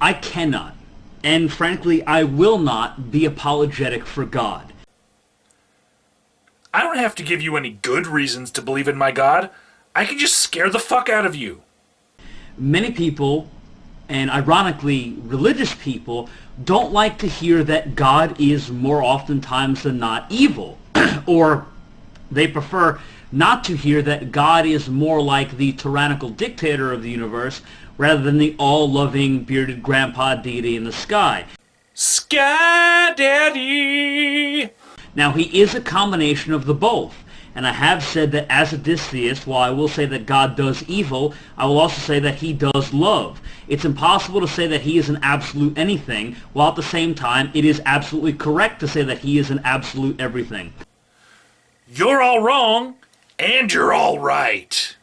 I cannot, and frankly I will not, be apologetic for God. I don't have to give you any good reasons to believe in my God. I can just scare the fuck out of you. Many people, and ironically religious people, don't like to hear that God is more oftentimes than not evil. Or they prefer not to hear that God is more like the tyrannical dictator of the universe rather than the all-loving bearded grandpa deity in the sky. Sky Daddy! Now, he is a combination of the both. And I have said that as a dystheist, while I will say that God does evil, I will also say that he does love. It's impossible to say that he is an absolute anything, while at the same time it is absolutely correct to say that he is an absolute everything. You're all wrong, and you're all right.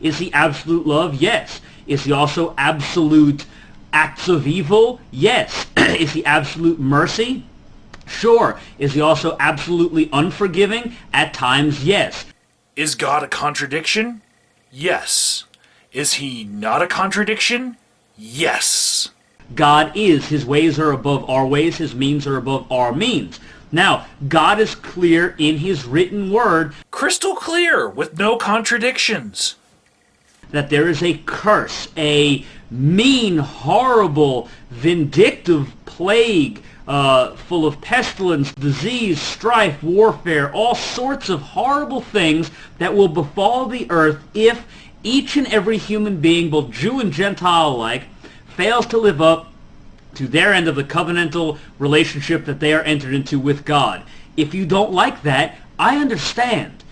Is he absolute love? Yes. Is he also absolute acts of evil? Yes. Is he absolute mercy? Sure. Is he also absolutely unforgiving? At times, yes. Is God a contradiction? Yes. Is he not a contradiction? Yes. God is. His ways are above our ways. His means are above our means. Now, God is clear in his written word. Crystal clear, with no contradictions. That there is a curse, a mean, horrible, vindictive plague, full of pestilence, disease, strife, warfare, all sorts of horrible things that will befall the earth if each and every human being, both Jew and Gentile alike, fails to live up to their end of the covenantal relationship that they are entered into with God. If you don't like that, I understand.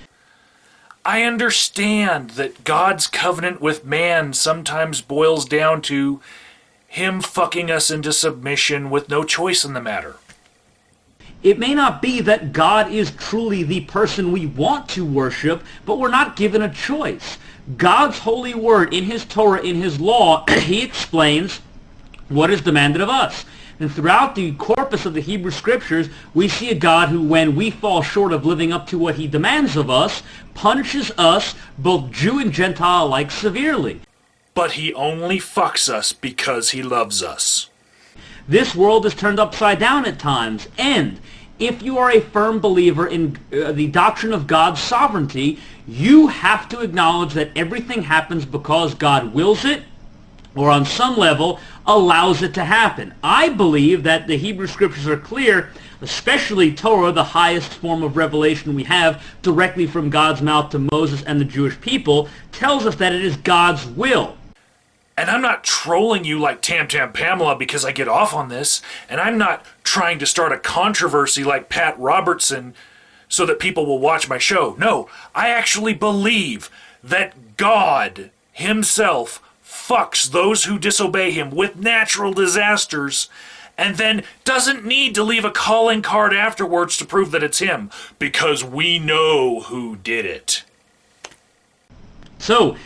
I understand that God's covenant with man sometimes boils down to him fucking us into submission with no choice in the matter. It may not be that God is truly the person we want to worship, but we're not given a choice. God's holy word in his Torah, in his law, he explains what is demanded of us. And throughout the corpus of the Hebrew Scriptures, we see a God who, when we fall short of living up to what he demands of us, punishes us, both Jew and Gentile alike, severely. But he only fucks us because he loves us. This world is turned upside down at times, and if you are a firm believer in the doctrine of God's sovereignty, you have to acknowledge that everything happens because God wills it, or on some level allows it to happen. I believe that the Hebrew Scriptures are clear, especially Torah, the highest form of revelation we have directly from God's mouth to Moses and the Jewish people, tells us that it is God's will. And I'm not trolling you like Tam Tam Pamela because I get off on this, and I'm not trying to start a controversy like Pat Robertson so that people will watch my show. No, I actually believe that God himself fucks those who disobey him with natural disasters and then doesn't need to leave a calling card afterwards to prove that it's him, because we know who did it. So,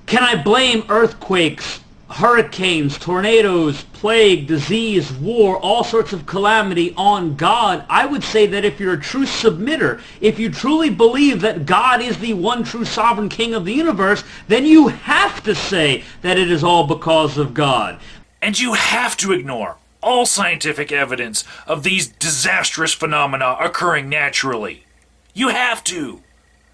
can I blame earthquakes, hurricanes, tornadoes, plague, disease, war, all sorts of calamity on God? I would say that if you're a true submitter, if you truly believe that God is the one true sovereign king of the universe, then you have to say that it is all because of God. And you have to ignore all scientific evidence of these disastrous phenomena occurring naturally. You have to.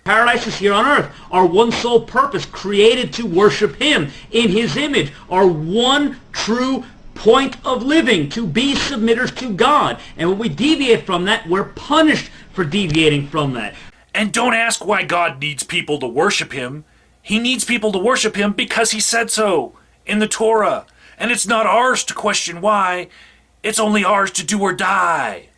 Paradise is here on earth. Our one sole purpose, created to worship him in his image. Our one true point of living, to be submitters to God. And when we deviate from that, we're punished for deviating from that. And don't ask why God needs people to worship him. He needs people to worship him because he said so in the Torah. And it's not ours to question why. It's only ours to do or die.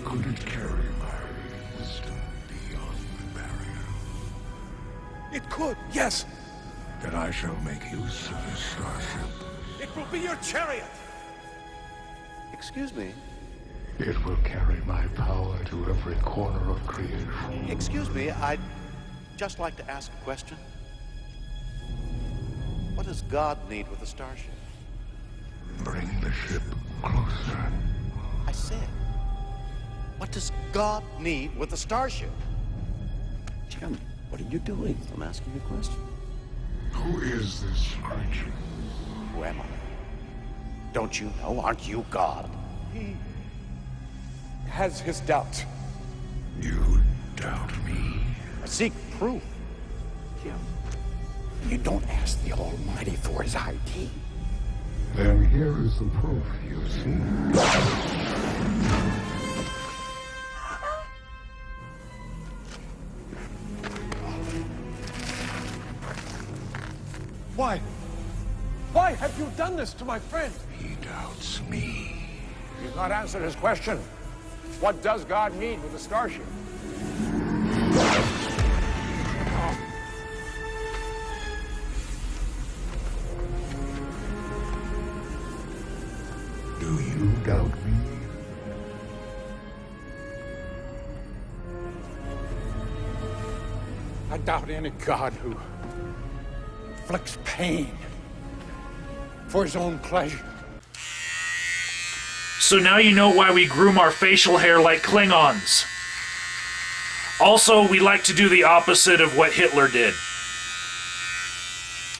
Could it carry my wisdom beyond the barrier? It could, yes. Then I shall make use of this starship. It will be your chariot. Excuse me. It will carry my power to every corner of creation. Excuse me, I'd just like to ask a question. What does God need with a starship? Bring the ship closer. I said, what does God need with a starship? Jim, what are you doing? I'm asking you a question. Who is this creature? Who am I? Don't you know? Aren't you God? He has his doubts. You doubt me? I seek proof. Jim, you don't ask the Almighty for his ID. Then here is the proof you see. Why? Why have you done this to my friend? He doubts me. He's not answered his question. What does God need with a starship? Do you doubt me? I doubt any God who inflicts pain for his own pleasure. So now you know why we groom our facial hair like Klingons. Also, we like to do the opposite of what Hitler did.